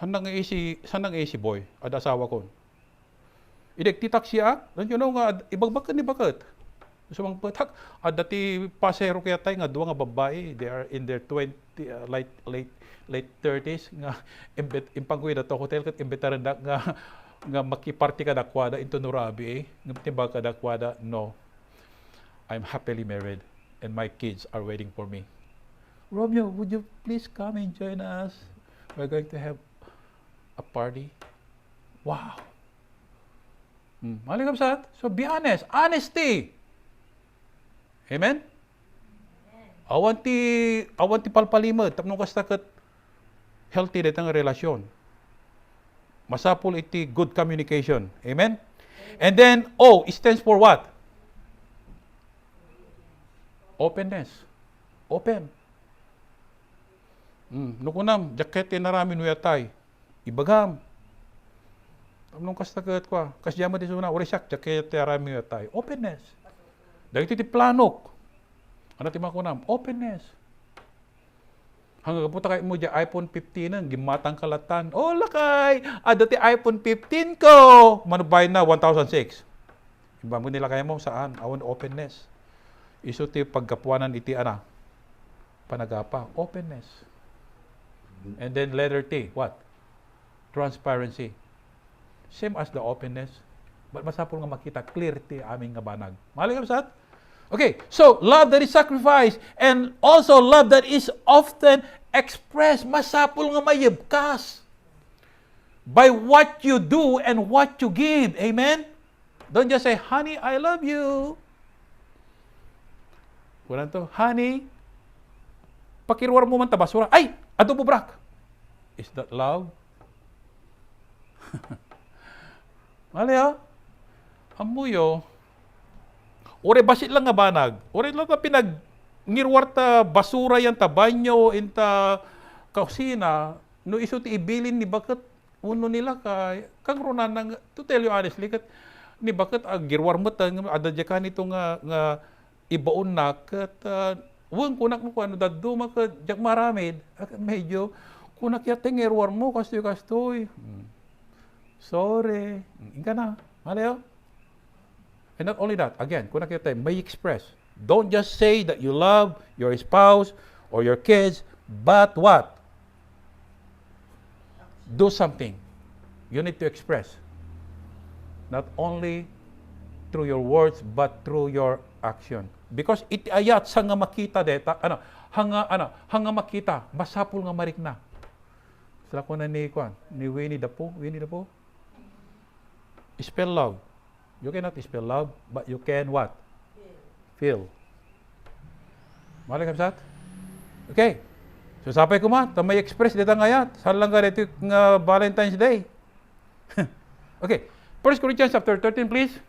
Sanang isi boy ada asawa ko. Idek titak siya, dan nga ibagbakan ni bakit. So mang patak adati pasero kaya tay nga duwa nga babae, they are in their 20 late 30s nga impangkuy da to hotel ket imbitaran da nga makiparty ka dakwada into Nurabi nga timbag ka dakwada no. I'm happily married and my kids are waiting for me. Romeo, would you please come and join us? We're going to have a party. Wow. Maling kapsat. So be honest. Honesty. Amen? Awan ti palpalimod tapno kastaket healthy detang relasyon. Masapul iti good communication. Amen? And then, O, stands for what? Openness. Open. Nukunam, jacket narami nuyatay. Ibagam. Tamnong kastagat ko. Kasyama di suna, orisak, jacket narami nuyatay. Openness. Dahil iti planok. Ano ti makunam? Openness. Hanggang kaputa kayo mo dyan, iPhone 15 nang, gimatang kalatan. Oh, lakay! Dati iPhone 15 ko! Manubay na, 1,006. Iba mo nila kaya mo, saan? Awan openness. Iso ti pagkapuanan iti panagapa. Openness. And then letter T, what? Transparency. Same as the openness. But masapol nga makita, clear ti aming nga banag. Maling kapsat? Okay, so love that is sacrificed and also love that is often expressed. Masapul nga mayibkas by what you do and what you give. Amen? Don't just say, honey, I love you. Wala to, honey, pakirwar mo man tabasura. Ay, ato po brak. Is that love? Mali amuyo. Ore basit lang nga banag. Ore lang na ngirwar ta basura yan ta banyo inta kusina no iso ti ibilin ni bakit uno nila kang runan nang to tell you honestly kat ni bakit girwar mo ta adadya ka nito nga ibaon na kat wang kunak mo ano daddo makat jak maramid medyo kunak yate ngirwar mo kastoy sorry inga na malayo And not only that, again, kung nakita tayo, may express. Don't just say that you love your spouse or your kids, but what? Do something. You need to express. Not only through your words, but through your action. Because iti ayat sa nga makita deta, hanga makita, masapul nga marikna. Sila ko na ni Winnie the Pooh. Spell love. You cannot spell love, but you can what? Feel. Mali kapsat? Okay. So sapay ko man, may express dito ngayat. Saan lang ka dito ng Valentine's Day? Okay. 1 Corinthians chapter 13, please.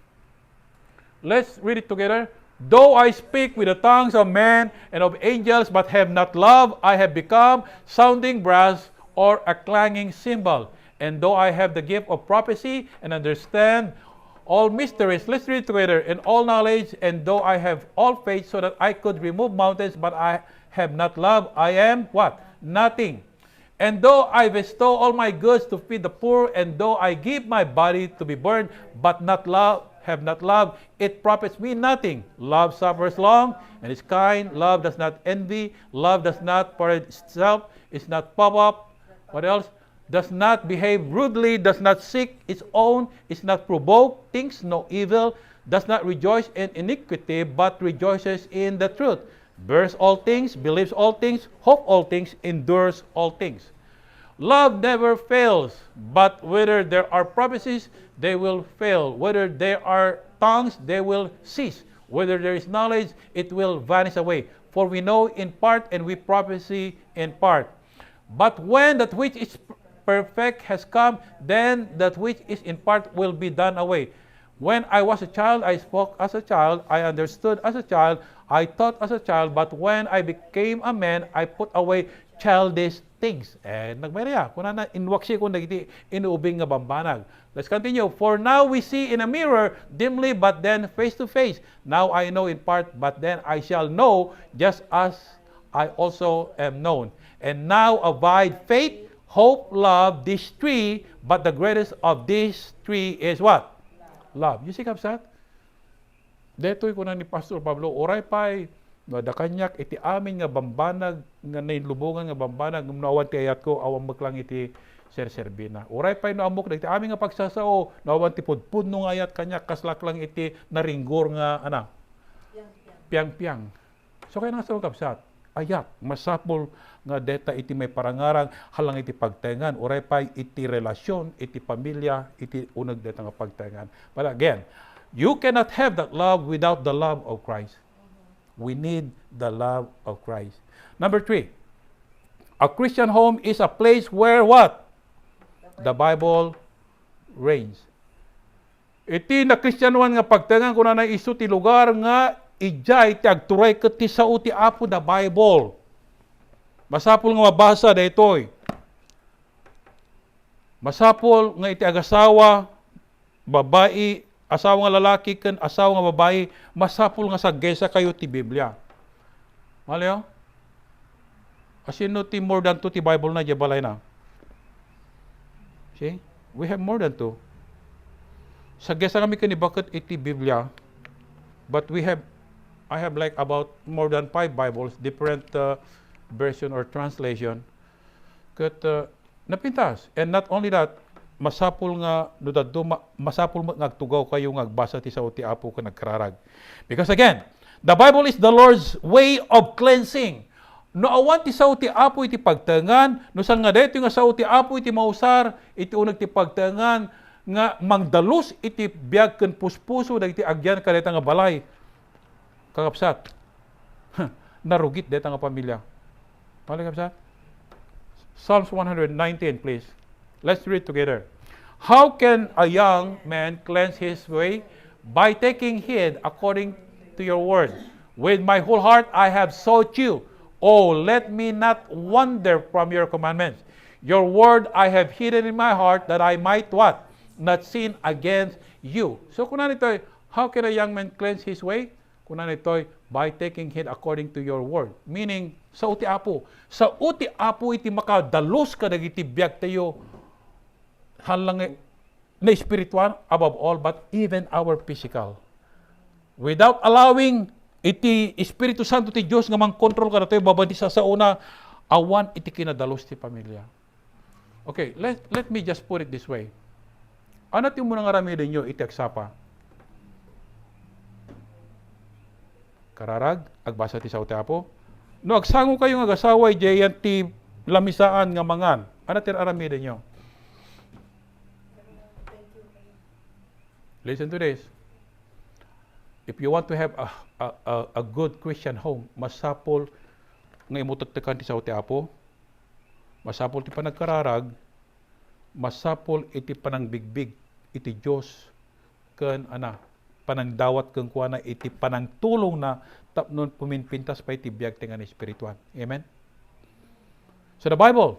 Let's read it together. Though I speak with the tongues of men and of angels, but have not love, I have become sounding brass or a clanging cymbal. And though I have the gift of prophecy and understand all mysteries, let's read it together, and all knowledge, and though I have all faith so that I could remove mountains, but I have not love, I am what? Nothing. And though I bestow all my goods to feed the poor, and though I give my body to be burned, but not love, have not love, it profits me nothing. Love suffers long and is kind. Love does not envy. Love does not parade itself, is not puff up. What else? Does not behave rudely, does not seek its own, is not provoked, thinks no evil, does not rejoice in iniquity, but rejoices in the truth, bears all things, believes all things, hopes all things, endures all things. Love never fails, but whether there are prophecies, they will fail. Whether there are tongues, they will cease. Whether there is knowledge, it will vanish away. For we know in part, and we prophesy in part. But when that which is perfect has come, then that which is in part will be done away. When I was a child, I spoke as a child, I understood as a child, I thought as a child, but when I became a man, I put away childish things. Nagmeriya, kuna na inwaksi ko nagiti inuubing nga bambanag. Let's continue. For now we see in a mirror dimly, but then face to face. Now I know in part, but then I shall know just as I also am known. And now abide faith, hope, love, these three, but the greatest of these three is what? Love. You see, kapsat? Deto'y ko na ni Pastor Pablo, oray pa'y, dakanyak, iti amin nga bambanag, nga nainlubungan nga bambanag, nawan ti ayat ko, awang maglang iti Sir Servina. Oray pa'y naamok, iti amin nga pagsasao, nawan ti pudpud nung ayat kanyak, kaslak lang iti naringgor nga, piang-piang. So kaya nga sa kapsat, ayat, masapol nga deta iti may parangarang halang iti pagtengan, oray pa iti relasyon, iti pamilya, iti unag deta nga pagtengan. But again, you cannot have that love without the love of Christ. We need the love of Christ. Number 3, a Christian home is a place where what? The Bible reigns. Iti na Kristyanuan nga pagtengan ko na isu ti lugar nga ijay ti agturay ket ti sao ti Apo da Bible. Masapol nga mabasa daytoy. Masapol nga iti agasawa, babae, asawa nga lalaki ken asawa nga babae, masapol nga saggesa kayo ti Biblia. Malayo? Asino ti more than 2 ti Bible na di balay na. See? We have more than 2. Saggesa kami ken bakit iti Biblia, but I have like about more than 5 Bibles, different version or translation. Kat napintas. And not only that, masapul nga masapul ngagtugaw kayo ngagbasa ti sao ti Apo ken nagkararag. Because again, the Bible is the Lord's way of cleansing. No awan ti sao ti Apo iti pagtengan, no san nga dayto nga sao ti Apo iti mausar, iti uneg ti pagtengan nga mangdalus iti biag ken puspuso dagiti agyan kadeta nga balay. Kakapsat. Narugit deta nga pamilya. Kapsat? Psalms 119, please. Let's read together. How can a young man cleanse his way? By taking heed according to your word. With my whole heart I have sought you. Oh, let me not wander from your commandments. Your word I have hidden in my heart that I might what? Not sin against you. So kunan ito, how can a young man cleanse his way? Kunan ito, by taking heed according to your word. Meaning, sa uti Apo. Sa uti Apo iti makadalos ka dagiti biag tayo halang na spiritual above all, but even our physical. Without allowing iti Espiritu Santo ti Dios nga mang-control kada tayo babandi sa una, awan iti kinadalos ti pamilya. Okay, let me just put it this way. Ano ti mo nang aramidin nyo iti agsapa? Kararag, agbasa ti sa Apo. No, agsango kayo nga agasaway jayan ti lamisaan nga mangan. Ano ti aramidin nyo? Listen to this. If you want to have a good Christian home, masapol nga imutagtakan ti sa Apo, masapol ti panagkararag, masapol iti panangbigbig iti Dios ken panangdawat ken kuana iti panangtulong na tapnon puminpintas pa iti biag tingan espirituan. Amen. So the Bible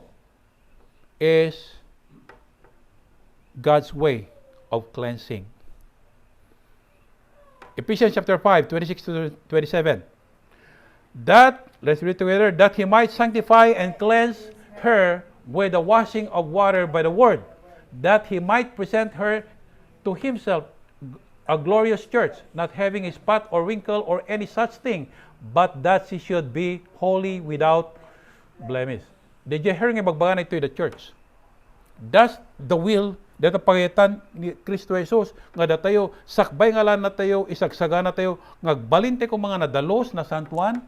is God's way of cleansing. Ephesians chapter 5, 26 to 27. That, let's read together, that he might sanctify and cleanse her with the washing of water by the word, that he might present her to himself a glorious church, not having a spot or wrinkle or any such thing, but that she should be holy without blemish. Did you hear nga magbaga na ito the church? That's the will dito pangitan ni Kristo Jesus nga datayo sakbay nga lan na tayo isagsaga na tayo ngagbalinte ko mga nadalos na santuan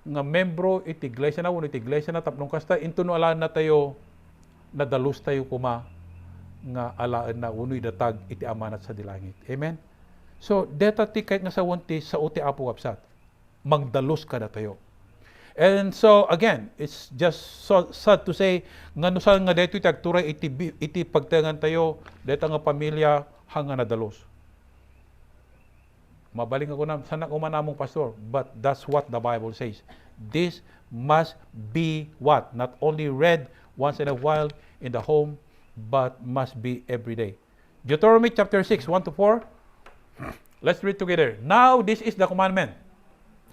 nga membro iti iglesia na iti iglesia na tapnong kasta intuno alaan na tayo nadalos tayo kuma nga alaan na uno idatag iti amanat sa dilangit. Amen. So deta ti kahit nga sa wanti sa uti Apo kapsat magdalos kada tayo. And so again, it's just so sad to say nga no saan nga dayto iti agturay iti pagtengan tayo deta nga pamilya hanga nadalos. Mabaling ako na sana ko manamong pastor, but that's what the Bible says. This must be what? Not only read once in a while in the home, but must be every day. Deuteronomy chapter 6, 1 to 4. Let's read together. Now this is the commandment.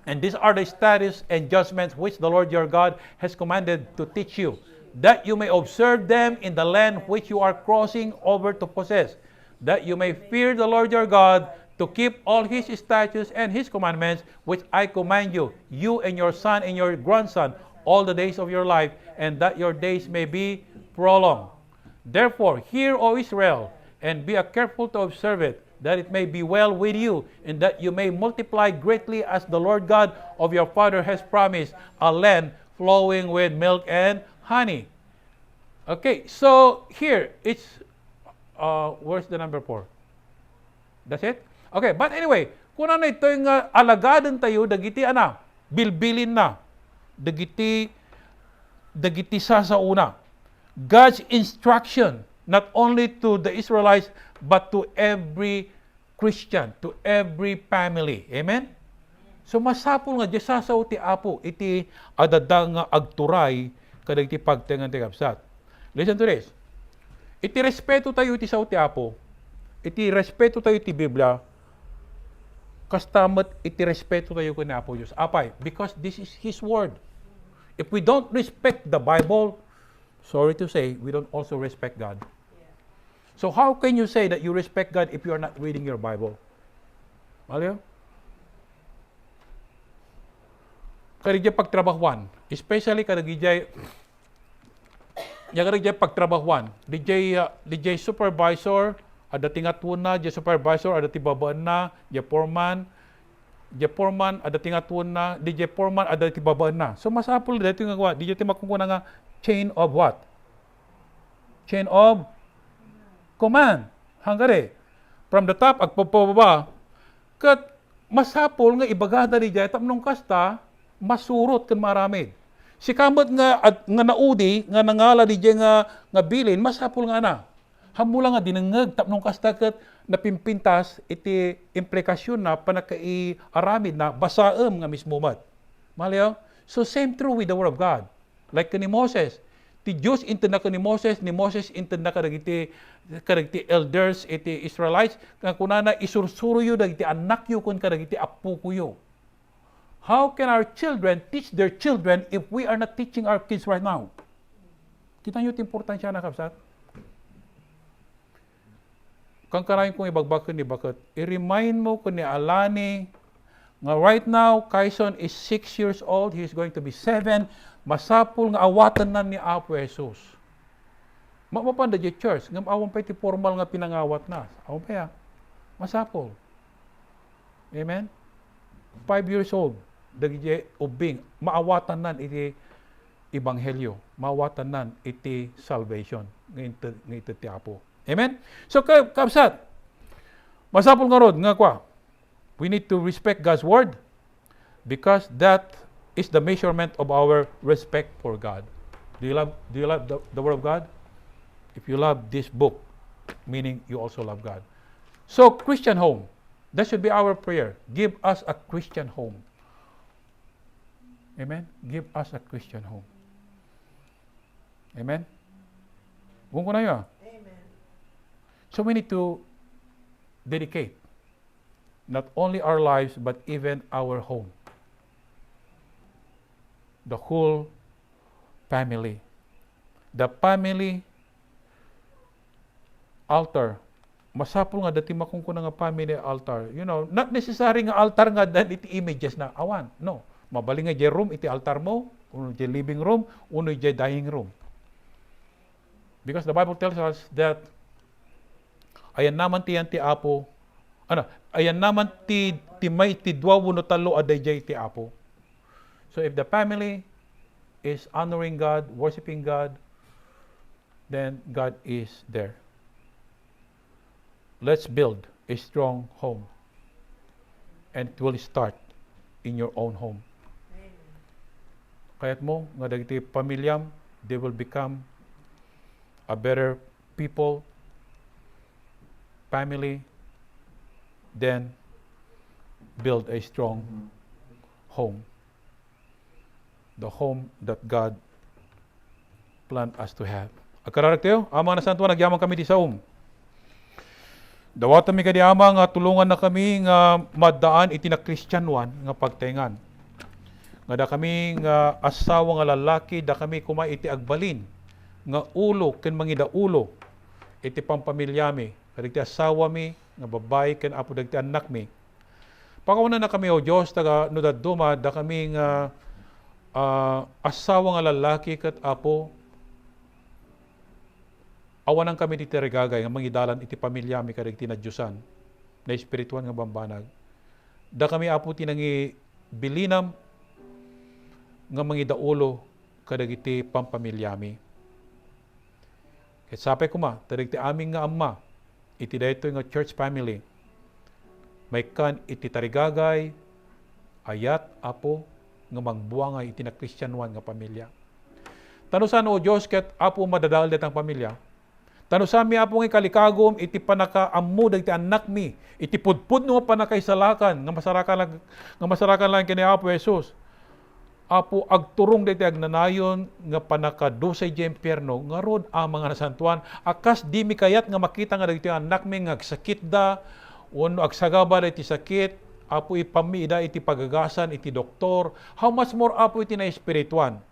And these are the statutes and judgments which the Lord your God has commanded to teach you, that you may observe them in the land which you are crossing over to possess, that you may fear the Lord your God, to keep all his statutes and his commandments, which I command you, you and your son and your grandson, all the days of your life, and that your days may be prolonged. Therefore, hear, O Israel, and be careful to observe it, that it may be well with you, and that you may multiply greatly as the Lord God of your father has promised, a land flowing with milk and honey. Okay, so here, it's, where's the number 4? That's it? Okay, but anyway, kung ano ito yung alagadan tayo, dagiti bilbilin na, dagiti sa una. God's instruction, not only to the Israelites, but to every Christian, to every family. Amen? So masapol nga Diyos sa uti Apo, iti adadang agturay kada iti pagtengan ti kapsat. Listen to this. Iti respeto tayo iti sa uti Apo, iti respeto tayo iti Biblia, kastamat iti respeto tayo kani Apo Diyos. Apay, because this is His Word. If we don't respect the Bible, sorry to say, we don't also respect God. So how can you say that you respect God if you are not reading your Bible? Maliyo? Karigya pagtrabahuan, especially karigya pagtrabahuan, DJ supervisor, ada tingatun na, DJ supervisor, ada tibabaan na, DJ foreman, ada tingatun na, DJ foreman, ada tibabaan na. So masapul dito nga gawa, DJ timakungkuna nga chain of what? Chain of command. Hangare. From the top, agpapababa. Kat masapol nga ibagada di jay tapnong kasta, masurot kan maramid. Si kamot nga naudi, nga nangala di jay nga bilin, masapol nga na. Hamula nga dinengeg tapnong kasta kat napimpintas iti implikasyon na panakai aramid na basaem nga mismo mat. Maliyaw? So same true with the Word of God. Like ni Moses. Ti Diyos inted na ni Moses inted na kadagiti elders iti Israelites nga kunana isursuruyo dagiti anak yu kun kadagiti apu kuyo. How can our children teach their children if we are not teaching our kids right now? Kita nyo iti importansya na kapsat. kang karayin kong ibagbag ni bakit. I-remind mo kung ni Alani, nga right now, Kaison is 6 years old, he is going to be 7, masapul nga awatan na ni Apo Jesus. Mapapanda di church, ngam awang pa iti formal nga pinangawat na. Awang pa ya, masapul. Amen? 5 years old, dagi ubing, maawatan nan iti ebanghelyo, maawatan nan iti salvation, ng iti ti Apo. Amen? So, kapsat, masapul nga rod, nga kwa, we need to respect God's word because that is the measurement of our respect for God. Do you love the word of God? If you love this book, meaning you also love God. So, Christian home. That should be our prayer. Give us a Christian home. Amen? Give us a Christian home. Amen? Buong ko na yun. Amen. So we need to dedicate not only our lives, but even our home. The whole family. The family altar. Masapul nga dati makungkuna nga family altar. You know, not necessary nga altar nga dan iti images na awan. No. Mabali nga di room iti altar mo, uno di living room, uno di dining room. Because the Bible tells us that ayan naman ti Apo, ayan naman ti may ti dua uno talo aday ti Apo. So if the family is honoring God, worshiping God, then God is there. Let's build a strong home. And it will start in your own home. Kaya't mo, nga dagiti pamilyam, they will become a better people, family, then build a strong home. The home that God planned us to have. Agkararak tayo, amang nasantuan, nagyamang kami di sa Dawat mi kadi ama nga tulungan na kami nga madaan iti na Kristiyanwan nga pagtengan. Nga da kami nga asawa nga lalaki, da kami kumay iti agbalin nga ulo ken mangida ulo iti pampamilyami. Kadagiti asawa mi nga babae ken apo dagiti anak mi. Pakauna na kami o Dios taga no daduma da kami nga asawa nga lalaki ket apo awanan kami iti regagay nga mangidalan iti pamilyami kadagiti na Diyosan na espirituan nga bambanag. Da kami apo tinangi bilinam nga mangidaulo kadagiti pampamilyami. Ket sapay kuma kadagiti aming nga amma iti daytoy nga church family. May kan iti tarigagay ayat apo nga mangbuangay iti na Kristiyanwan nga pamilya. Tanusan o Dios ket apo madadal detang pamilya. Tano sami apo nga kalikagom iti panakaammo dagiti anak mi iti pudpud no panakaisalakan nga masarakan lang kini Apo Jesus. Apo agturong dagiti agnanayon nga panakadusay di impierno nga rod ang mga nasantuan akas di mi kayat nga makita nga dagiti anak mi nga agsakit da wenno agsagaba da iti sakit apo ipamida iti pagagasan iti doktor how much more apo iti na espirituan.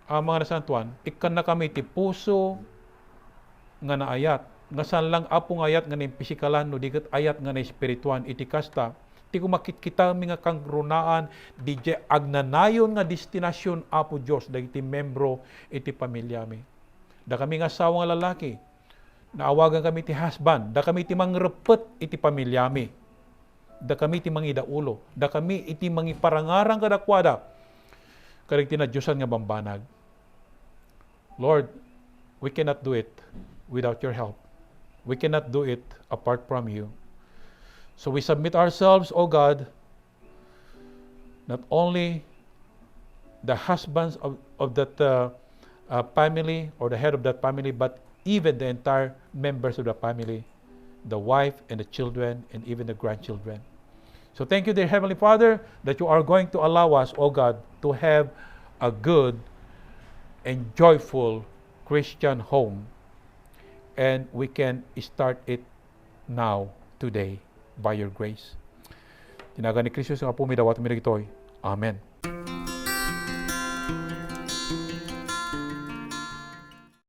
Ang mga nasantuan, ikan na kami ti puso nga naayat. Nga saan lang apong ayat nga na pisikalan, no digat ayat nga na espirituan, iti kasta. Ti kumakit kita mi nga kangrunaan, di agnanayon nga destinasyon apo Diyos, dagiti membro iti pamilyami. Da kami nga asawa nga lalaki, naawagan kami ti husband, da kami ti mangrepet iti pamilyami. Da kami ti mangidaulo, da kami iti mangiparangarang kadakwada, kadagiti na Diyosan nga bambanag. Lord, we cannot do it without your help. We cannot do it apart from you. So we submit ourselves, O God, not only the husbands of that family or the head of that family, but even the entire members of the family, the wife and the children and even the grandchildren. So thank you, dear Heavenly Father, that you are going to allow us, O God, to have a good and joyful Christian home, and we can start it now, today, by your grace. Tinaga ni Kristo sa kapumidawat mirigitoy. Amen.